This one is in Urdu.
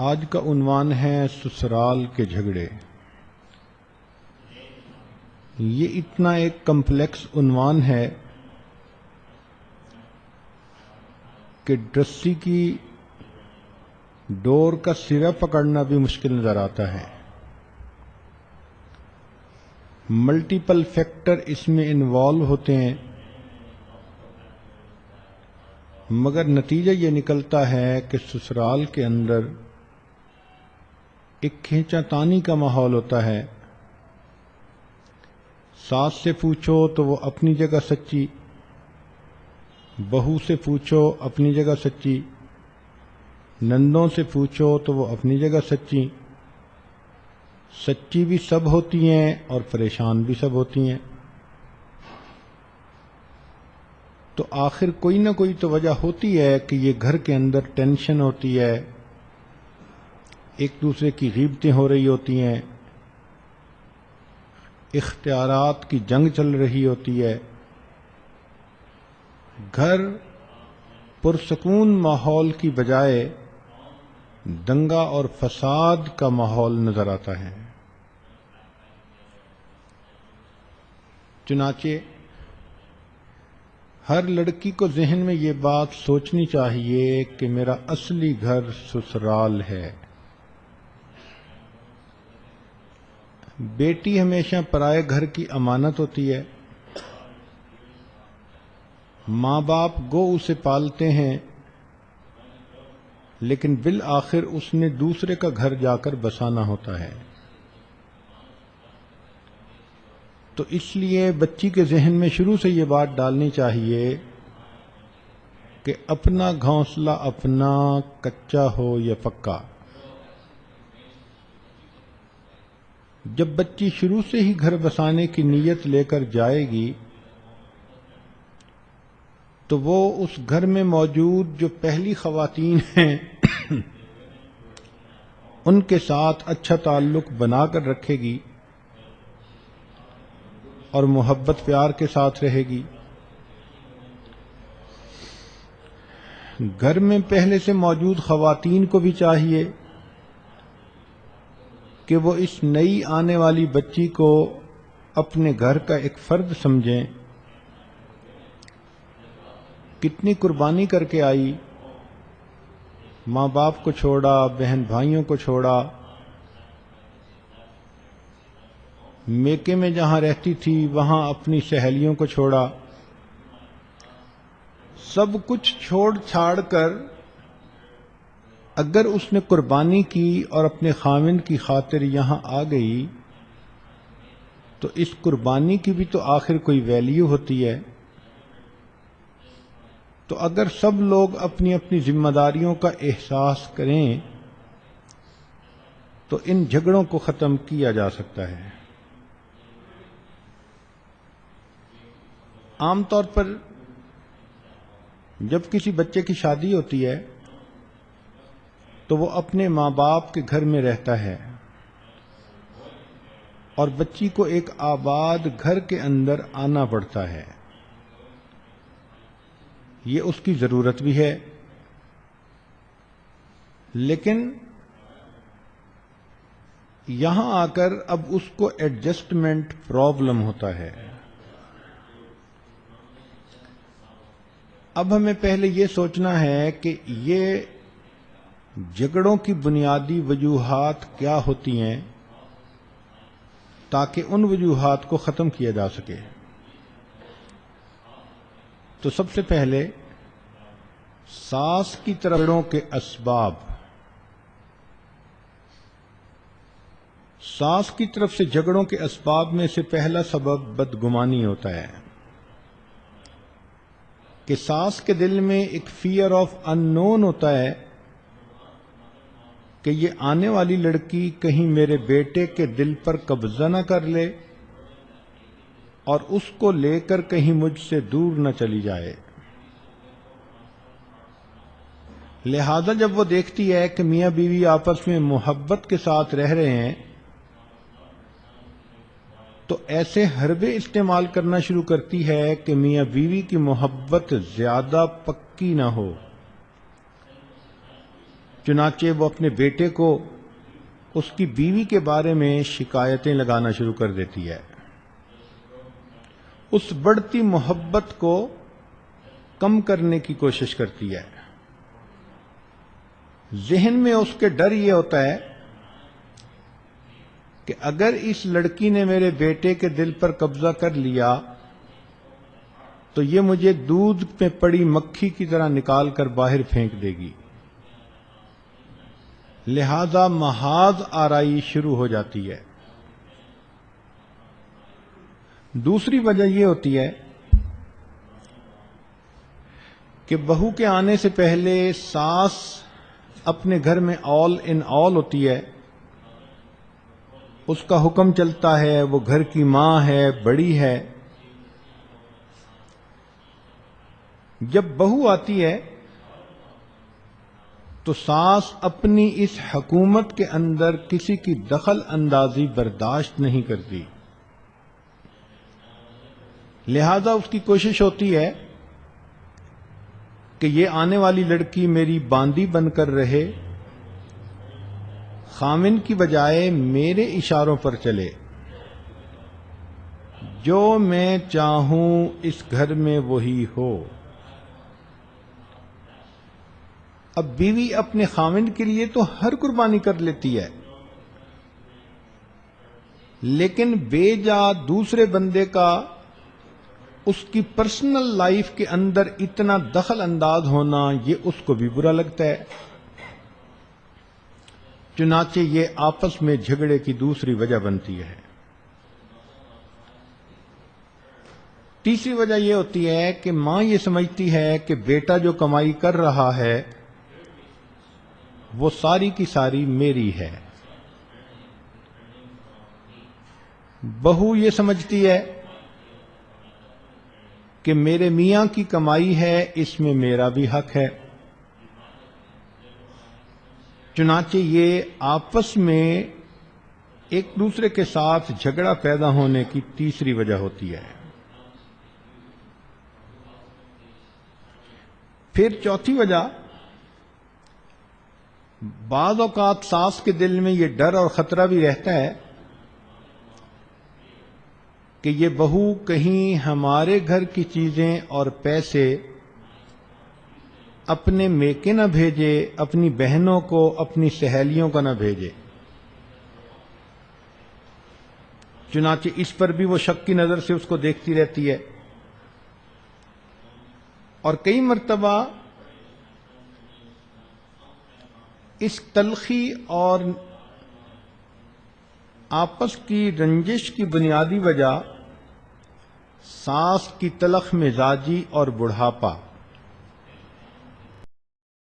آج کا عنوان ہے سسرال کے جھگڑے۔ یہ اتنا ایک کمپلیکس عنوان ہے کہ رسی کی ڈور کا سرا پکڑنا بھی مشکل نظر آتا ہے۔ ملٹیپل فیکٹر اس میں انوالو ہوتے ہیں، مگر نتیجہ یہ نکلتا ہے کہ سسرال کے اندر ایک کھینچا تانی کا ماحول ہوتا ہے۔ ساس سے پوچھو تو وہ اپنی جگہ سچی، بہو سے پوچھو اپنی جگہ سچی، نندوں سے پوچھو تو وہ اپنی جگہ سچی۔ سچی بھی سب ہوتی ہیں اور پریشان بھی سب ہوتی ہیں۔ تو آخر کوئی نہ کوئی تو وجہ ہوتی ہے کہ یہ گھر کے اندر ٹینشن ہوتی ہے، ایک دوسرے کی غیبتیں ہو رہی ہوتی ہیں، اختیارات کی جنگ چل رہی ہوتی ہے۔ گھر پرسکون ماحول کی بجائے دنگا اور فساد کا ماحول نظر آتا ہے۔ چنانچہ ہر لڑکی کو ذہن میں یہ بات سوچنی چاہیے کہ میرا اصلی گھر سسرال ہے۔ بیٹی ہمیشہ پرائے گھر کی امانت ہوتی ہے۔ ماں باپ گو اسے پالتے ہیں، لیکن بالآخر اس نے دوسرے کا گھر جا کر بسانا ہوتا ہے۔ تو اس لیے بچی کے ذہن میں شروع سے یہ بات ڈالنی چاہیے کہ اپنا گھونسلہ اپنا، کچا ہو یا پکا۔ جب بچی شروع سے ہی گھر بسانے کی نیت لے کر جائے گی تو وہ اس گھر میں موجود جو پہلی خواتین ہیں ان کے ساتھ اچھا تعلق بنا کر رکھے گی اور محبت پیار کے ساتھ رہے گی۔ گھر میں پہلے سے موجود خواتین کو بھی چاہیے کہ وہ اس نئی آنے والی بچی کو اپنے گھر کا ایک فرد سمجھیں۔ کتنی قربانی کر کے آئی، ماں باپ کو چھوڑا، بہن بھائیوں کو چھوڑا، میکے میں جہاں رہتی تھی وہاں اپنی سہیلیوں کو چھوڑا، سب کچھ چھوڑ چھاڑ کر اگر اس نے قربانی کی اور اپنے خاوند کی خاطر یہاں آ گئی تو اس قربانی کی بھی تو آخر کوئی ویلیو ہوتی ہے۔ تو اگر سب لوگ اپنی اپنی ذمہ داریوں کا احساس کریں تو ان جھگڑوں کو ختم کیا جا سکتا ہے۔ عام طور پر جب کسی بچے کی شادی ہوتی ہے تو وہ اپنے ماں باپ کے گھر میں رہتا ہے اور بچی کو ایک آباد گھر کے اندر آنا پڑتا ہے۔ یہ اس کی ضرورت بھی ہے، لیکن یہاں آ کر اب اس کو ایڈجسٹمنٹ پرابلم ہوتا ہے۔ اب ہمیں پہلے یہ سوچنا ہے کہ یہ جھگڑوں کی بنیادی وجوہات کیا ہوتی ہیں تاکہ ان وجوہات کو ختم کیا جا سکے۔ تو سب سے پہلے ساس کی طرف جھگڑوں کے اسباب۔ ساس کی طرف سے جھگڑوں کے اسباب میں سے پہلا سبب بدگمانی ہوتا ہے کہ ساس کے دل میں ایک فیئر آف ان نون ہوتا ہے کہ یہ آنے والی لڑکی کہیں میرے بیٹے کے دل پر قبضہ نہ کر لے اور اس کو لے کر کہیں مجھ سے دور نہ چلی جائے۔ لہذا جب وہ دیکھتی ہے کہ میاں بیوی آپس میں محبت کے ساتھ رہ رہے ہیں تو ایسے حربے استعمال کرنا شروع کرتی ہے کہ میاں بیوی کی محبت زیادہ پکی نہ ہو۔ چنانچہ وہ اپنے بیٹے کو اس کی بیوی کے بارے میں شکایتیں لگانا شروع کر دیتی ہے. اس بڑھتی محبت کو کم کرنے کی کوشش کرتی ہے. ذہن میں اس کے ڈر یہ ہوتا ہے کہ اگر اس لڑکی نے میرے بیٹے کے دل پر قبضہ کر لیا تو یہ مجھے دودھ میں پڑی مکھی کی طرح نکال کر باہر پھینک دے گی. لہذا محاذ آرائی شروع ہو جاتی ہے. دوسری وجہ یہ ہوتی ہے کہ بہو کے آنے سے پہلے ساس اپنے گھر میں آل ان آل ہوتی ہے. اس کا حکم چلتا ہے، وہ گھر کی ماں ہے، بڑی ہے. جب بہو آتی ہے تو ساس اپنی اس حکومت کے اندر کسی کی دخل اندازی برداشت نہیں کرتی. لہذا اس کی کوشش ہوتی ہے کہ یہ آنے والی لڑکی میری باندی بن کر رہے، خامن کی بجائے میرے اشاروں پر چلے. جو میں چاہوں اس گھر میں وہی ہو. اب بیوی اپنے خامن کے لیے تو ہر قربانی کر لیتی ہے، لیکن بے جا دوسرے بندے کا اس کی پرسنل لائف کے اندر اتنا دخل انداز ہونا یہ اس کو بھی برا لگتا ہے. چنانچہ یہ آپس میں جھگڑے کی دوسری وجہ بنتی ہے. تیسری وجہ یہ ہوتی ہے کہ ماں یہ سمجھتی ہے کہ بیٹا جو کمائی کر رہا ہے وہ ساری کی ساری میری ہے. بہو یہ سمجھتی ہے کہ میرے میاں کی کمائی ہے، اس میں میرا بھی حق ہے. چنانچہ یہ آپس میں ایک دوسرے کے ساتھ جھگڑا پیدا ہونے کی تیسری وجہ ہوتی ہے. پھر چوتھی وجہ، بعض اوقات ساس کے دل میں یہ ڈر اور خطرہ بھی رہتا ہے کہ یہ بہو کہیں ہمارے گھر کی چیزیں اور پیسے اپنے میکے نہ بھیجے، اپنی بہنوں کو، اپنی سہیلیوں کو نہ بھیجے. چنانچہ اس پر بھی وہ شک کی نظر سے اس کو دیکھتی رہتی ہے. اور کئی مرتبہ اس تلخی اور آپس کی رنجش کی بنیادی وجہ ساس کی تلخ مزاجی اور بڑھاپا